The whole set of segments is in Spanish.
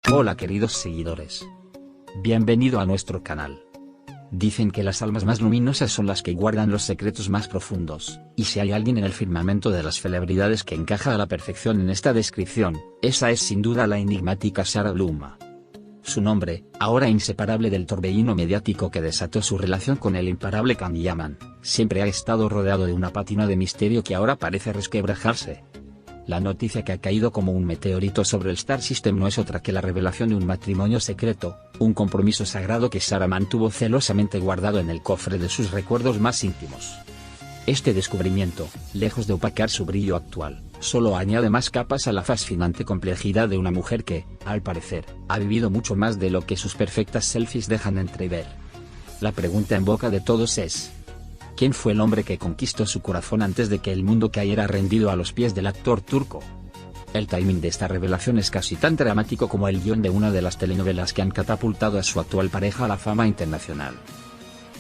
Hola queridos seguidores. Bienvenido a nuestro canal. Dicen que las almas más luminosas son las que guardan los secretos más profundos, y si hay alguien en el firmamento de las celebridades que encaja a la perfección en esta descripción, esa es sin duda la enigmática Sarah Bluma. Su nombre, ahora inseparable del torbellino mediático que desató su relación con el imparable Can Yaman, siempre ha estado rodeado de una pátina de misterio que ahora parece resquebrajarse. La noticia que ha caído como un meteorito sobre el Star System no es otra que la revelación de un matrimonio secreto, un compromiso sagrado que Sarah mantuvo celosamente guardado en el cofre de sus recuerdos más íntimos. Este descubrimiento, lejos de opacar su brillo actual, solo añade más capas a la fascinante complejidad de una mujer que, al parecer, ha vivido mucho más de lo que sus perfectas selfies dejan entrever. La pregunta en boca de todos es: ¿quién fue el hombre que conquistó su corazón antes de que el mundo cayera rendido a los pies del actor turco? El timing de esta revelación es casi tan dramático como el guión de una de las telenovelas que han catapultado a su actual pareja a la fama internacional.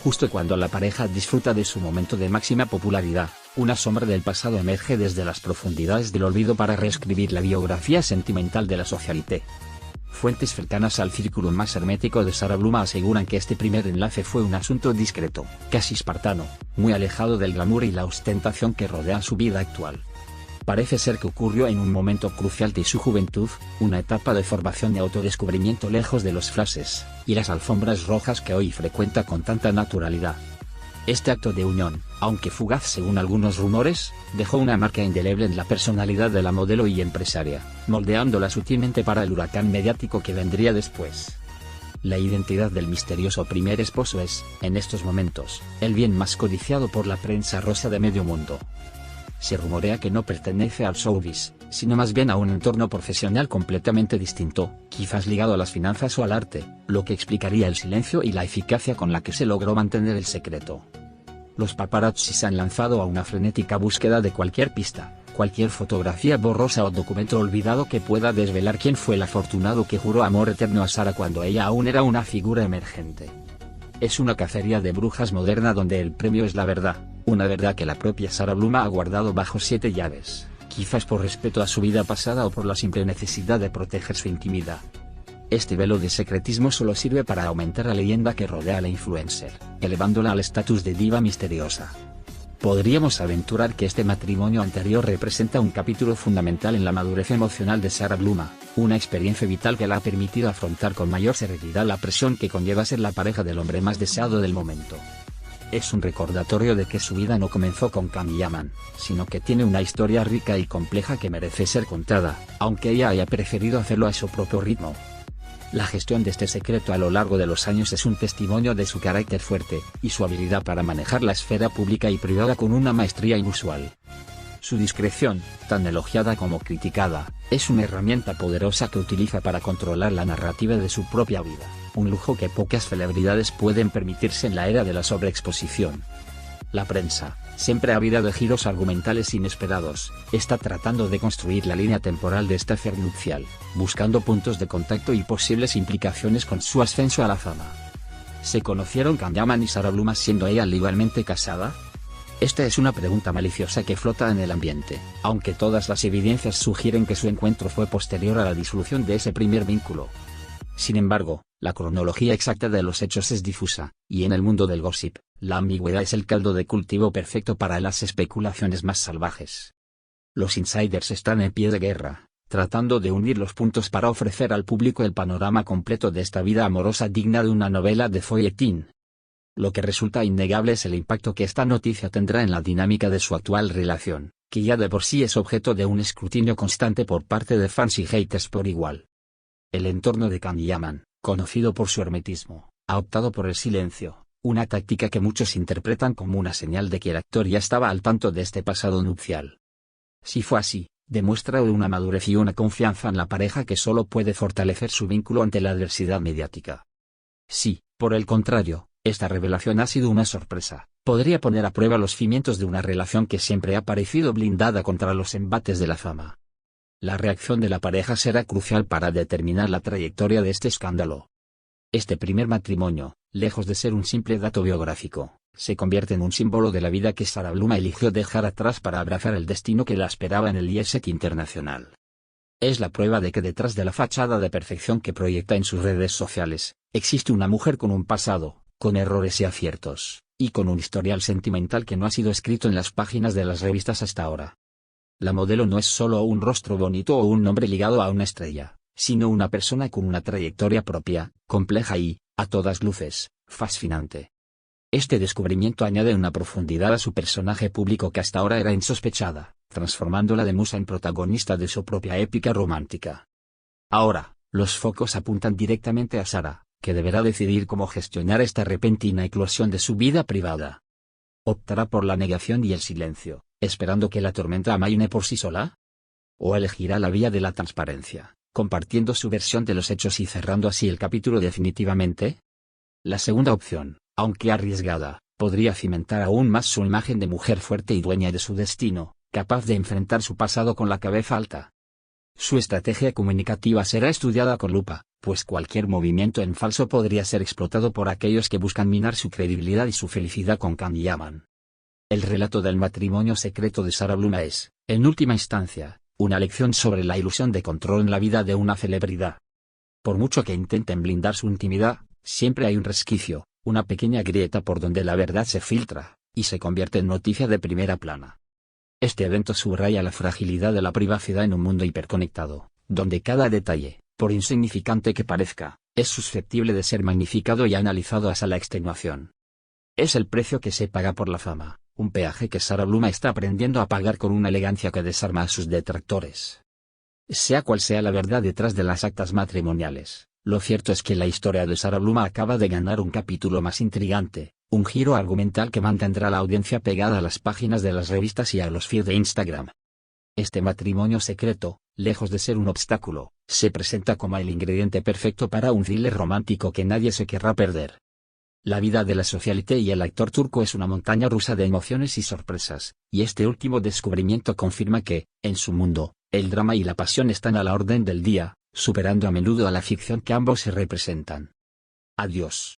Justo cuando la pareja disfruta de su momento de máxima popularidad, una sombra del pasado emerge desde las profundidades del olvido para reescribir la biografía sentimental de la socialité. Fuentes cercanas al círculo más hermético de Sarah Bluma aseguran que este primer enlace fue un asunto discreto, casi espartano, muy alejado del glamour y la ostentación que rodean su vida actual. Parece ser que ocurrió en un momento crucial de su juventud, una etapa de formación y autodescubrimiento lejos de los flashes y las alfombras rojas que hoy frecuenta con tanta naturalidad. Este acto de unión, aunque fugaz según algunos rumores, dejó una marca indeleble en la personalidad de la modelo y empresaria, moldeándola sutilmente para el huracán mediático que vendría después. La identidad del misterioso primer esposo es, en estos momentos, el bien más codiciado por la prensa rosa de medio mundo. Se rumorea que no pertenece al showbiz, sino más bien a un entorno profesional completamente distinto, quizás ligado a las finanzas o al arte, lo que explicaría el silencio y la eficacia con la que se logró mantener el secreto. Los paparazzi se han lanzado a una frenética búsqueda de cualquier pista, cualquier fotografía borrosa o documento olvidado que pueda desvelar quién fue el afortunado que juró amor eterno a Sarah cuando ella aún era una figura emergente. Es una cacería de brujas moderna donde el premio es la verdad, una verdad que la propia Sarah Bluma ha guardado bajo 7 llaves, quizás por respeto a su vida pasada o por la simple necesidad de proteger su intimidad. Este velo de secretismo solo sirve para aumentar la leyenda que rodea a la influencer, elevándola al estatus de diva misteriosa. Podríamos aventurar que este matrimonio anterior representa un capítulo fundamental en la madurez emocional de Sarah Bluma, una experiencia vital que le ha permitido afrontar con mayor serenidad la presión que conlleva ser la pareja del hombre más deseado del momento. Es un recordatorio de que su vida no comenzó con Can Yaman, sino que tiene una historia rica y compleja que merece ser contada, aunque ella haya preferido hacerlo a su propio ritmo. La gestión de este secreto a lo largo de los años es un testimonio de su carácter fuerte, y su habilidad para manejar la esfera pública y privada con una maestría inusual. Su discreción, tan elogiada como criticada, es una herramienta poderosa que utiliza para controlar la narrativa de su propia vida, un lujo que pocas celebridades pueden permitirse en la era de la sobreexposición. La prensa, siempre ávida de giros argumentales inesperados, está tratando de construir la línea temporal de esta fe nupcial, buscando puntos de contacto y posibles implicaciones con su ascenso a la fama. ¿Se conocieron Can Yaman y Sarah Bluma siendo ella legalmente casada? Esta es una pregunta maliciosa que flota en el ambiente, aunque todas las evidencias sugieren que su encuentro fue posterior a la disolución de ese primer vínculo. Sin embargo, la cronología exacta de los hechos es difusa, y en el mundo del gossip, la ambigüedad es el caldo de cultivo perfecto para las especulaciones más salvajes. Los insiders están en pie de guerra, tratando de unir los puntos para ofrecer al público el panorama completo de esta vida amorosa digna de una novela de folletín. Lo que resulta innegable es el impacto que esta noticia tendrá en la dinámica de su actual relación, que ya de por sí es objeto de un escrutinio constante por parte de fans y haters por igual. El entorno de Can Yaman, conocido por su hermetismo, ha optado por el silencio, una táctica que muchos interpretan como una señal de que el actor ya estaba al tanto de este pasado nupcial. Si fue así, demuestra una madurez y una confianza en la pareja que solo puede fortalecer su vínculo ante la adversidad mediática. Si, por el contrario, esta revelación ha sido una sorpresa, podría poner a prueba los cimientos de una relación que siempre ha parecido blindada contra los embates de la fama. La reacción de la pareja será crucial para determinar la trayectoria de este escándalo. Este primer matrimonio, lejos de ser un simple dato biográfico, se convierte en un símbolo de la vida que Sarah Bluma eligió dejar atrás para abrazar el destino que la esperaba en el jet set internacional. Es la prueba de que detrás de la fachada de perfección que proyecta en sus redes sociales, existe una mujer con un pasado, con errores y aciertos, y con un historial sentimental que no ha sido escrito en las páginas de las revistas hasta ahora. La modelo no es solo un rostro bonito o un nombre ligado a una estrella, sino una persona con una trayectoria propia, compleja y, a todas luces, fascinante. Este descubrimiento añade una profundidad a su personaje público que hasta ahora era insospechada, transformándola de musa en protagonista de su propia épica romántica. Ahora, los focos apuntan directamente a Sara, que deberá decidir cómo gestionar esta repentina eclosión de su vida privada. ¿Optará por la negación y el silencio, esperando que la tormenta amaine por sí sola? ¿O elegirá la vía de la transparencia, compartiendo su versión de los hechos y cerrando así el capítulo definitivamente? La segunda opción, aunque arriesgada, podría cimentar aún más su imagen de mujer fuerte y dueña de su destino, capaz de enfrentar su pasado con la cabeza alta. Su estrategia comunicativa será estudiada con lupa, pues cualquier movimiento en falso podría ser explotado por aquellos que buscan minar su credibilidad y su felicidad con Can Yaman. El relato del matrimonio secreto de Sara Bluma es, en última instancia, una lección sobre la ilusión de control en la vida de una celebridad. Por mucho que intenten blindar su intimidad, siempre hay un resquicio, una pequeña grieta por donde la verdad se filtra, y se convierte en noticia de primera plana. Este evento subraya la fragilidad de la privacidad en un mundo hiperconectado, donde cada detalle, por insignificante que parezca, es susceptible de ser magnificado y analizado hasta la extenuación. Es el precio que se paga por la fama, un peaje que Sara Bluma está aprendiendo a pagar con una elegancia que desarma a sus detractores. Sea cual sea la verdad detrás de las actas matrimoniales, lo cierto es que la historia de Sara Bluma acaba de ganar un capítulo más intrigante, un giro argumental que mantendrá a la audiencia pegada a las páginas de las revistas y a los feeds de Instagram. Este matrimonio secreto, lejos de ser un obstáculo, se presenta como el ingrediente perfecto para un thriller romántico que nadie se querrá perder. La vida de la socialité y el actor turco es una montaña rusa de emociones y sorpresas, y este último descubrimiento confirma que, en su mundo, el drama y la pasión están a la orden del día, superando a menudo a la ficción que ambos se representan. Adiós.